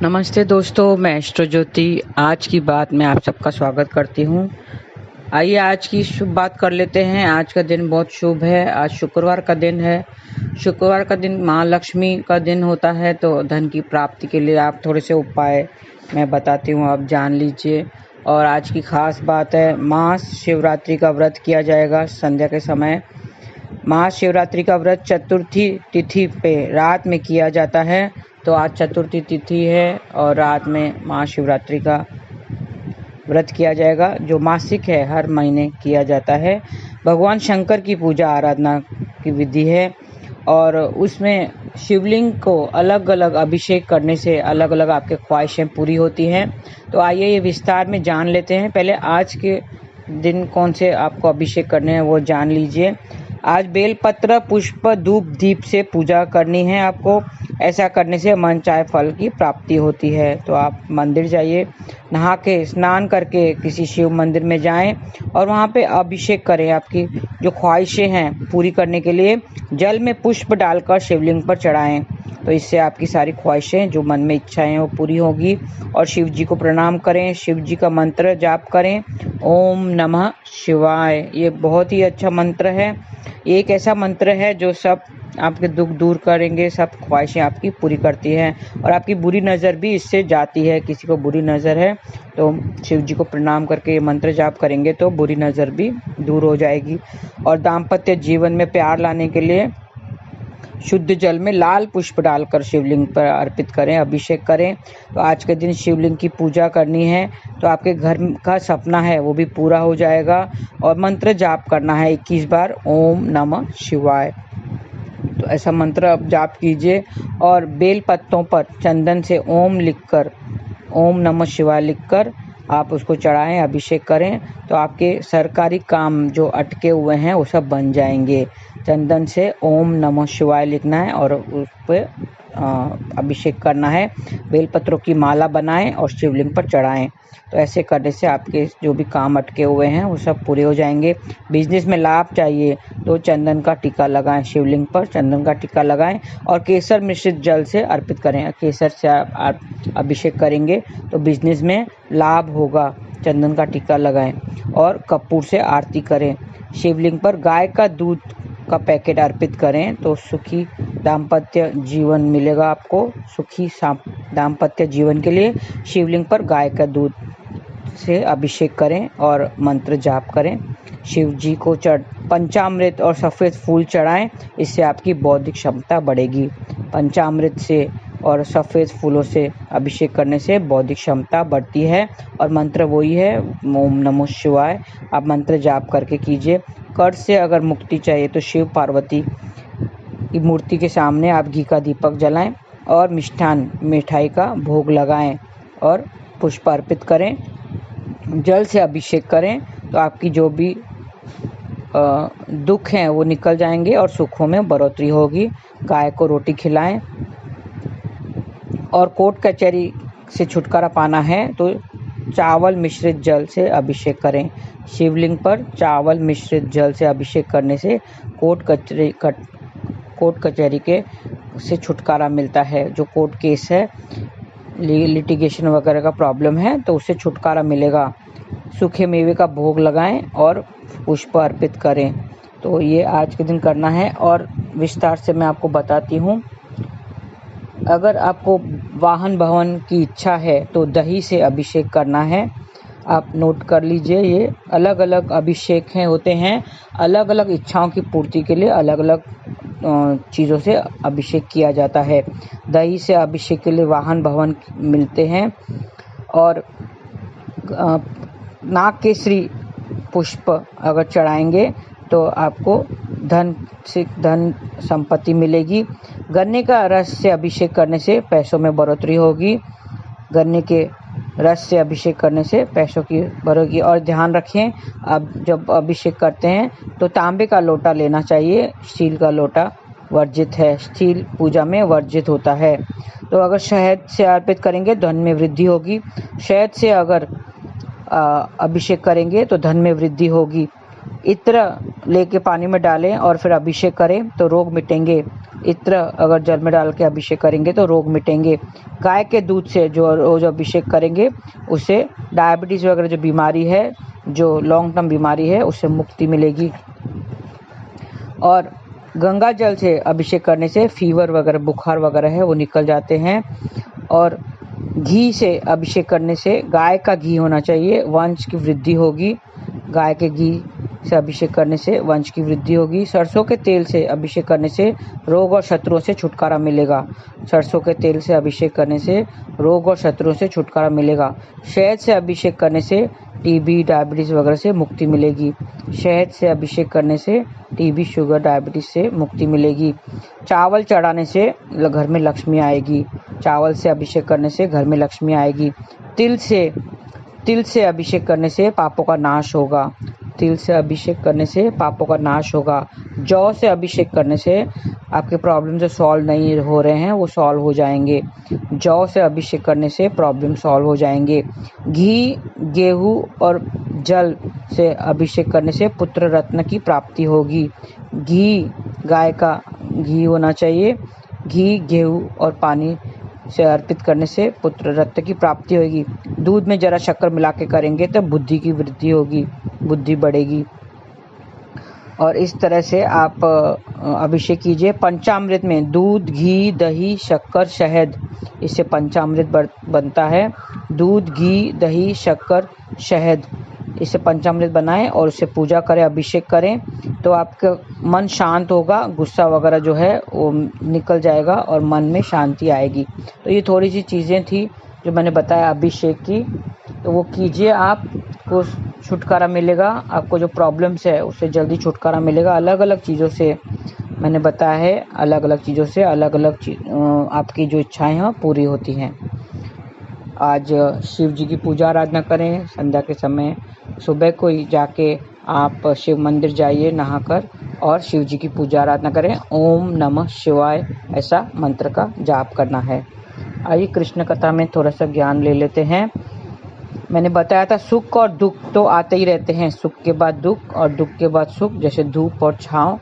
नमस्ते दोस्तों, मैं एस्ट्रो ज्योति आज की बात में आप सबका स्वागत करती हूँ। आइए आज की शुभ बात कर लेते हैं। आज का दिन बहुत शुभ है। आज शुक्रवार का दिन है। शुक्रवार का दिन माँ लक्ष्मी का दिन होता है, तो धन की प्राप्ति के लिए आप थोड़े से उपाय मैं बताती हूँ, आप जान लीजिए। और आज की खास बात है, महाशिवरात्रि का व्रत किया जाएगा संध्या के समय। महाशिवरात्रि का व्रत चतुर्थी तिथि पे रात में किया जाता है। तो आज चतुर्थी तिथि है और रात में महाशिवरात्रि का व्रत किया जाएगा, जो मासिक है, हर महीने किया जाता है। भगवान शंकर की पूजा आराधना की विधि है और उसमें शिवलिंग को अलग अलग अभिषेक करने से अलग अलग आपके ख्वाहिशें पूरी होती हैं। तो आइए ये विस्तार में जान लेते हैं। पहले आज के दिन कौन से आपको अभिषेक करने हैं वो जान लीजिए। आज बेलपत्र, पुष्प, धूप, दीप से पूजा करनी है आपको। ऐसा करने से मन चाहे फल की प्राप्ति होती है। तो आप मंदिर जाइए, नहा के स्नान करके किसी शिव मंदिर में जाएं और वहाँ पे अभिषेक करें। आपकी जो ख्वाहिशें हैं पूरी करने के लिए जल में पुष्प डालकर शिवलिंग पर चढ़ाएं। तो इससे आपकी सारी ख्वाहिशें, जो मन में इच्छाएं हैं, वो पूरी होगी। और शिव जी को प्रणाम करें, शिव जी का मंत्र जाप करें, ओम नमः शिवाय। ये बहुत ही अच्छा मंत्र है। एक ऐसा मंत्र है जो सब आपके दुख दूर करेंगे, सब ख्वाहिशें आपकी पूरी करती है और आपकी बुरी नज़र भी इससे जाती है। किसी को बुरी नज़र है तो शिव जी को प्रणाम करके ये मंत्र जाप करेंगे तो बुरी नज़र भी दूर हो जाएगी। और दाम्पत्य जीवन में प्यार लाने के लिए शुद्ध जल में लाल पुष्प डालकर शिवलिंग पर अर्पित करें, अभिषेक करें। तो आज के दिन शिवलिंग की पूजा करनी है तो आपके घर का सपना है वो भी पूरा हो जाएगा। और मंत्र जाप करना है 21 बार, ओम नमः शिवाय। तो ऐसा मंत्र आप जाप कीजिए और बेल पत्तों पर चंदन से ओम लिखकर, ओम नमः शिवाय लिखकर आप उसको चढ़ाएं, अभिषेक करें। तो आपके सरकारी काम जो अटके हुए हैं वो सब बन जाएंगे। चंदन से ओम नमः शिवाय लिखना है और उस पर अभिषेक करना है। बेलपत्रों की माला बनाएं और शिवलिंग पर चढ़ाएं। तो ऐसे करने से आपके जो भी काम अटके हुए हैं वो सब पूरे हो जाएंगे। बिजनेस में लाभ चाहिए तो चंदन का टीका लगाएं, शिवलिंग पर चंदन का टीका लगाएं और केसर मिश्रित जल से अर्पित करें। केसर से आप अभिषेक करेंगे तो बिजनेस में लाभ होगा। चंदन का टीका लगाएं और कपूर से आरती करें। शिवलिंग पर गाय का दूध का पैकेट अर्पित करें तो सुखी दाम्पत्य जीवन मिलेगा आपको। सुखी दाम्पत्य जीवन के लिए शिवलिंग पर गाय का दूध से अभिषेक करें और मंत्र जाप करें। शिव जी को पंचामृत और सफ़ेद फूल चढ़ाएं, इससे आपकी बौद्धिक क्षमता बढ़ेगी। पंचामृत से और सफ़ेद फूलों से अभिषेक करने से बौद्धिक क्षमता बढ़ती है। और मंत्र वही है, ओम नमः शिवाय। आप मंत्र जाप करके कीजिए। कर्ज से अगर मुक्ति चाहिए तो शिव पार्वती की मूर्ति के सामने आप घी का दीपक जलाएं और मिठाई का भोग लगाएं और पुष्प अर्पित करें। जल से अभिषेक करें तो आपकी जो भी दुख हैं वो निकल जाएंगे और सुखों में बढ़ोतरी होगी। गाय को रोटी खिलाएं। और कोर्ट कचहरी से छुटकारा पाना है तो चावल मिश्रित जल से अभिषेक करें। शिवलिंग पर चावल मिश्रित जल से अभिषेक करने से कोर्ट कचहरी के से छुटकारा मिलता है। जो कोर्ट केस है, लिटिगेशन वगैरह का प्रॉब्लम है तो उससे छुटकारा मिलेगा। सूखे मेवे का भोग लगाएं और पुष्प अर्पित करें। तो ये आज के दिन करना है और विस्तार से मैं आपको बताती हूँ। अगर आपको वाहन भवन की इच्छा है तो दही से अभिषेक करना है। आप नोट कर लीजिए, ये अलग अलग अभिषेक होते हैं। अलग अलग इच्छाओं की पूर्ति के लिए अलग अलग चीज़ों से अभिषेक किया जाता है। दही से अभिषेक के लिए वाहन भवन मिलते हैं। और नाग केसरी पुष्प अगर चढ़ाएंगे तो आपको धन संपत्ति मिलेगी। गन्ने का रस से अभिषेक करने से पैसों में बढ़ोतरी होगी। गन्ने के रस से अभिषेक करने से पैसों की बढ़ोगी। और ध्यान रखें, अब जब अभिषेक करते हैं तो तांबे का लोटा लेना चाहिए। स्टील का लोटा वर्जित है, स्टील पूजा में वर्जित होता है। तो अगर शहद से अर्पित करेंगे धन में वृद्धि होगी। शहद से अगर अभिषेक करेंगे तो धन में वृद्धि होगी। इत्र लेके पानी में डालें और फिर अभिषेक करें तो रोग मिटेंगे। इत्र अगर जल में डाल के अभिषेक करेंगे तो रोग मिटेंगे। गाय के दूध से जो रोज अभिषेक करेंगे उससे डायबिटीज़ वगैरह जो बीमारी है, जो लॉन्ग टर्म बीमारी है, उससे मुक्ति मिलेगी। और गंगा जल से अभिषेक करने से फीवर वगैरह, बुखार वगैरह है वो निकल जाते हैं। और घी से अभिषेक करने से, गाय का घी होना चाहिए, वंश की वृद्धि होगी। गाय के घी से अभिषेक करने से वंश की वृद्धि होगी। सरसों के तेल से अभिषेक करने से रोग और शत्रुओं से छुटकारा मिलेगा। सरसों के तेल से अभिषेक करने से रोग और शत्रुओं से छुटकारा मिलेगा। शहद से अभिषेक करने से टीबी, डायबिटीज़ वगैरह से मुक्ति मिलेगी। शहद से अभिषेक करने से टीबी, शुगर, डायबिटीज़ से मुक्ति मिलेगी। चावल चढ़ाने से घर में लक्ष्मी आएगी। चावल से अभिषेक करने से घर में लक्ष्मी आएगी। तिल से अभिषेक करने से पापों का नाश होगा। तिल से अभिषेक करने से पापों का नाश होगा। जौ से अभिषेक करने से आपके प्रॉब्लम जो सॉल्व नहीं हो रहे हैं वो सॉल्व हो जाएंगे। जौ से अभिषेक करने से प्रॉब्लम सॉल्व हो जाएंगे। घी, गेहूँ और जल से अभिषेक करने से पुत्र रत्न की प्राप्ति होगी। घी, गाय का घी होना चाहिए। घी, गेहूँ और पानी से अर्पित करने से पुत्र रत्न की प्राप्ति होगी। दूध में जरा शक्कर मिला के करेंगे तो बुद्धि की वृद्धि होगी, बुद्धि बढ़ेगी। और इस तरह से आप अभिषेक कीजिए। पंचामृत में दूध, घी, दही, शक्कर, शहद, इससे पंचामृत बनता है। दूध, घी, दही, शक्कर, शहद, इससे पंचामृत बनाएं और उससे पूजा करें, अभिषेक करें तो आपका मन शांत होगा, गुस्सा वगैरह जो है वो निकल जाएगा और मन में शांति आएगी। तो ये थोड़ी सी चीज़ें थी जो मैंने बताया अभिषेक की, तो वो कीजिए, आपको छुटकारा मिलेगा। आपको जो प्रॉब्लम्स है उससे जल्दी छुटकारा मिलेगा। अलग अलग चीज़ों से मैंने बताया है, अलग अलग चीज़ों से अलग अलग आपकी जो इच्छाएं हैं पूरी होती हैं। आज शिव जी की पूजा आराधना करें। संध्या के समय सुबह को ही जाके आप शिव मंदिर जाइए नहाकर और शिव जी की पूजा आराधना करें। ओम नमः शिवाय ऐसा मंत्र का जाप करना है। आइए कृष्ण कथा में थोड़ा सा ज्ञान ले लेते हैं। मैंने बताया था सुख और दुख तो आते ही रहते हैं, सुख के बाद दुख और दुख के बाद सुख। जैसे धूप और छाँव,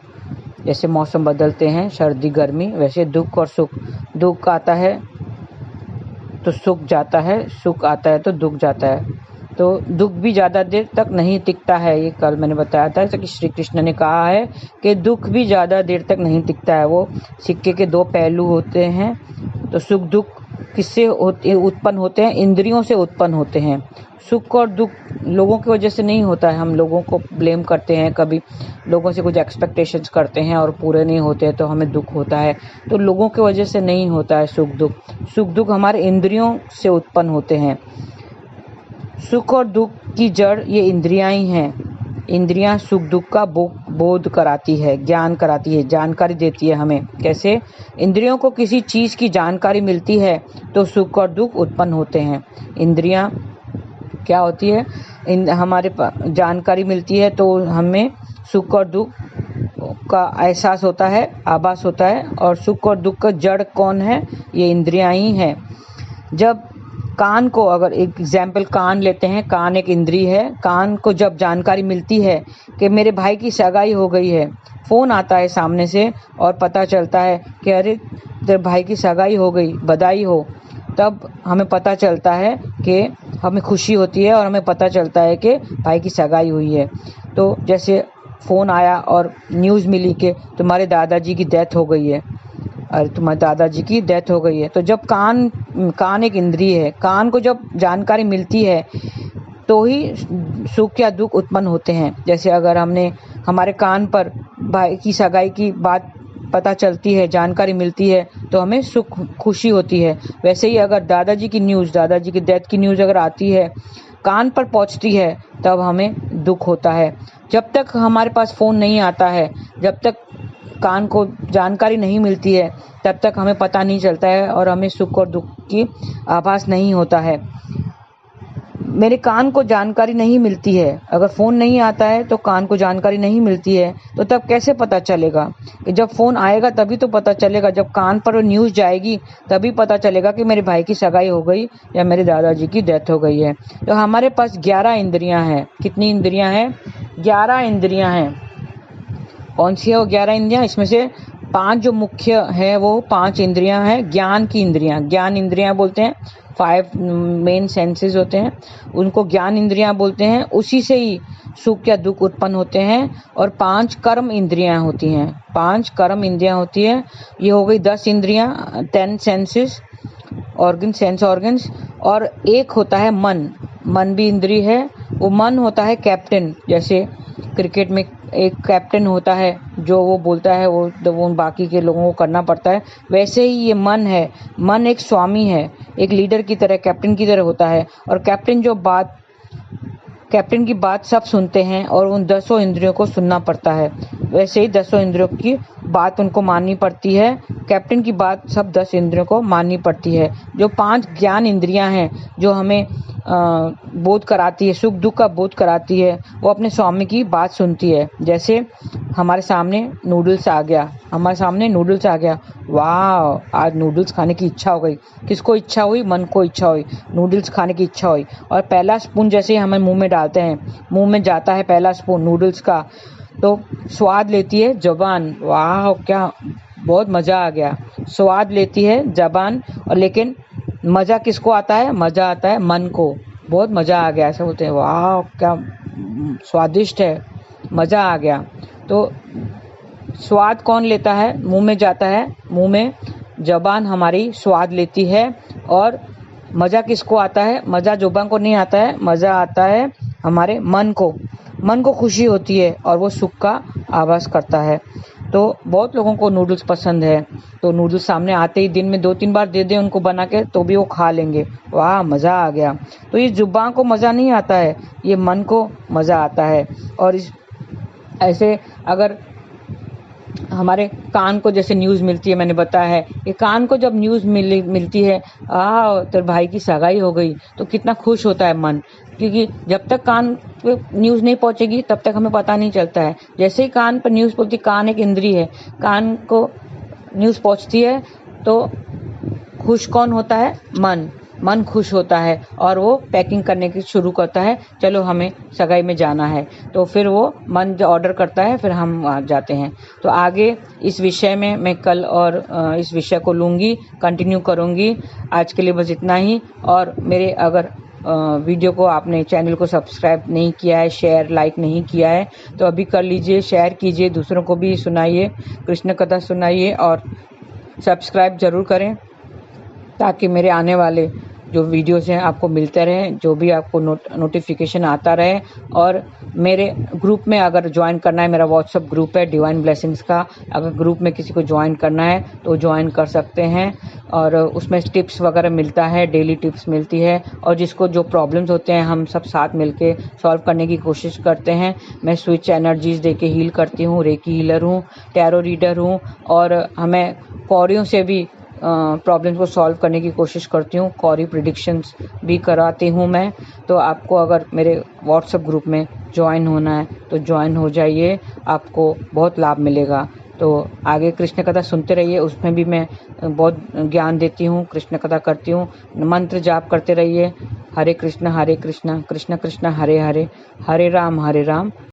जैसे मौसम बदलते हैं, सर्दी गर्मी, वैसे दुख और सुख। दुख आता है तो सुख जाता है, सुख आता है तो दुख जाता है। तो दुख भी ज़्यादा देर तक नहीं टिकता है, ये कल मैंने बताया था। जैसे कि श्री कृष्ण ने कहा है कि दुख भी ज़्यादा देर तक नहीं टिकता है, वो सिक्के के दो पहलू होते हैं। तो सुख दुख किससे उत्पन्न होते हैं? इंद्रियों से उत्पन्न होते हैं। सुख और दुख लोगों की वजह से नहीं होता है। हम लोगों को ब्लेम करते हैं, कभी लोगों से कुछ एक्सपेक्टेशंस करते हैं और पूरे नहीं होते हैं तो हमें दुख होता है। तो लोगों की वजह से नहीं होता है सुख दुख। सुख दुख हमारे इंद्रियों से उत्पन्न होते हैं। सुख और दुख की जड़ ये इंद्रियां ही हैं। इंद्रियां सुख दुख का बोध कराती है, ज्ञान कराती है, जानकारी देती है हमें। कैसे? इंद्रियों को किसी चीज़ की जानकारी मिलती है तो सुख और दुख उत्पन्न होते हैं। इंद्रियां क्या होती है? हमारे जानकारी मिलती है तो हमें सुख और दुख का एहसास होता है, आभास होता है। और सुख और दुख का जड़ कौन है? ये इंद्रियां ही हैं। जब कान को, अगर एक एग्जाम्पल कान लेते हैं, कान एक इंद्री है। कान को जब जानकारी मिलती है कि मेरे भाई की सगाई हो गई है, फ़ोन आता है सामने से और पता चलता है कि अरे तेरे भाई की सगाई हो गई, बधाई हो, तब हमें पता चलता है कि हमें खुशी होती है और हमें पता चलता है कि भाई की सगाई हुई है। तो जैसे फ़ोन आया और न्यूज़ मिली कि तुम्हारे दादाजी की डेथ हो गई है, अरे तुम्हारे दादाजी की डेथ हो गई है। तो जब कान एक इंद्रिय है, कान को जब जानकारी मिलती है तो ही सुख या दुख उत्पन्न होते हैं। जैसे अगर हमारे कान पर भाई की सगाई की बात पता चलती है, जानकारी मिलती है तो हमें सुख खुशी होती है। वैसे ही अगर दादाजी की न्यूज़, दादाजी की डेथ की न्यूज़ अगर आती है, कान पर पहुंचती है, तब हमें दुख होता है। जब तक हमारे पास फ़ोन नहीं आता है, जब तक कान को जानकारी नहीं मिलती है, तब तक हमें पता नहीं चलता है और हमें सुख और दुख की आभास नहीं होता है। मेरे कान को जानकारी नहीं मिलती है, अगर फ़ोन नहीं आता है तो कान को जानकारी नहीं मिलती है, तो तब कैसे पता चलेगा? कि जब फ़ोन आएगा तभी तो पता चलेगा, जब कान पर न्यूज़ जाएगी तभी पता चलेगा कि मेरे भाई की सगाई हो गई या मेरे दादाजी की डेथ हो गई है। तो हमारे पास 11 इंद्रियां हैं। कितनी इंद्रियां हैं? 11 इंद्रियां हैं। कौन सी है वो 11 इंद्रियां? इसमें से 5 जो मुख्य है वो 5 इंद्रियां हैं ज्ञान की इंद्रियां। ज्ञान इंद्रियां बोलते हैं, 5 मेन सेंसेस होते हैं, उनको ज्ञान इंद्रियां बोलते हैं। उसी से ही सुख या दुख उत्पन्न होते हैं। और 5 कर्म इंद्रियां होती हैं, 5 कर्म इंद्रियां होती है। ये हो गई 10 इंद्रियां, 10 सेंसेस, ऑर्गन, सेंस ऑर्गन्स। और एक होता है मन, मन भी इंद्रिय है। वो मन होता है कैप्टन, जैसे क्रिकेट में एक कैप्टन होता है जो वो बोलता है वो बाकी के लोगों को करना पड़ता है, वैसे ही ये मन है। मन एक स्वामी है, एक लीडर की तरह, कैप्टन की तरह होता है। और कैप्टन की बात सब सुनते हैं और उन 10 इंद्रियों को सुनना पड़ता है। वैसे ही 10 इंद्रियों की बात उनको माननी पड़ती है। कैप्टन की बात सब 10 इंद्रियों को माननी पड़ती है। जो 5 ज्ञान इंद्रियां हैं जो हमें बोध कराती है, सुख दुख का बोध कराती है, वो अपने स्वामी की बात सुनती है। जैसे हमारे सामने नूडल्स आ गया, वाह, आज नूडल्स खाने की इच्छा हो गई। किसको इच्छा हुई? मन को इच्छा हुई, नूडल्स खाने की इच्छा हुई। और पहला स्पून जैसे ही हमें मुंह में डालते हैं, मुंह में जाता है पहला स्पून नूडल्स का, तो स्वाद लेती है जबान। वाह, क्या बहुत मजा आ गया। स्वाद लेती है जबान, और लेकिन मजा किसको आता है? मजा आता है मन को। बहुत मजा आ गया, ऐसा बोलते हैं, वाह क्या स्वादिष्ट है, मजा आ गया। तो स्वाद कौन लेता है? मुंह में जाता है, मुंह में जबान हमारी स्वाद लेती है। और मजा किसको आता है? मजा जुबान को नहीं आता है, मजा आता है हमारे मन को। मन को खुशी होती है और वो सुख का आभास करता है। तो बहुत लोगों को नूडल्स पसंद है, तो नूडल्स सामने आते ही दिन में 2-3 बार दे दें उनको बना के तो भी वो खा लेंगे। वाह, मज़ा आ गया। तो ये जुबान को मज़ा नहीं आता है, ये मन को मज़ा आता है। और ऐसे अगर हमारे कान को जैसे न्यूज़ मिलती है, मैंने बताया है कि कान को जब न्यूज़ मिलती है, तेरे भाई की सगाई हो गई, तो कितना खुश होता है मन। क्योंकि जब तक कान पे न्यूज़ नहीं पहुंचेगी तब तक हमें पता नहीं चलता है। जैसे ही कान पर न्यूज़ पहुंचती, कान एक इंद्रिय है, कान को न्यूज़ पहुंचती है तो खुश कौन होता है? मन खुश होता है और वो पैकिंग करने की शुरू करता है, चलो हमें सगाई में जाना है। तो फिर वो मन ऑर्डर करता है, फिर हम वहाँ जाते हैं। तो आगे इस विषय में मैं कल और इस विषय को लूँगी, कंटिन्यू करूँगी। आज के लिए बस इतना ही। और मेरे अगर वीडियो को आपने चैनल को सब्सक्राइब नहीं किया है, शेयर लाइक नहीं किया है, तो अभी कर लीजिए, शेयर कीजिए, दूसरों को भी सुनाइए, कृष्ण कथा सुनाइए और सब्सक्राइब ज़रूर करें ताकि मेरे आने वाले जो वीडियोस हैं आपको मिलते रहें, जो भी आपको नोटिफिकेशन आता रहे। और मेरे ग्रुप में अगर ज्वाइन करना है, मेरा व्हाट्सएप ग्रुप है डिवाइन ब्लेसिंग्स का, अगर ग्रुप में किसी को ज्वाइन करना है तो ज्वाइन कर सकते हैं। और उसमें टिप्स वगैरह मिलता है, डेली टिप्स मिलती है, और जिसको जो प्रॉब्लम्स होते हैं हम सब साथ मिलके सॉल्व करने की कोशिश करते हैं। मैं स्विच एनर्जीज दे के हील करती हूँ, रेकी हीलर हूँ, टैरो रीडर हूँ, और हमें कौड़ियों से भी प्रॉब्लम्स को सॉल्व करने की कोशिश करती हूँ। कौड़ी प्रिडिक्शंस भी कराती हूँ मैं। तो आपको अगर मेरे व्हाट्सएप ग्रुप में ज्वाइन होना है तो ज्वाइन हो जाइए, आपको बहुत लाभ मिलेगा। तो आगे कृष्ण कथा सुनते रहिए, उसमें भी मैं बहुत ज्ञान देती हूँ, कृष्ण कथा करती हूँ। मंत्र जाप करते रहिए, हरे कृष्ण कृष्ण कृष्ण हरे हरे, हरे राम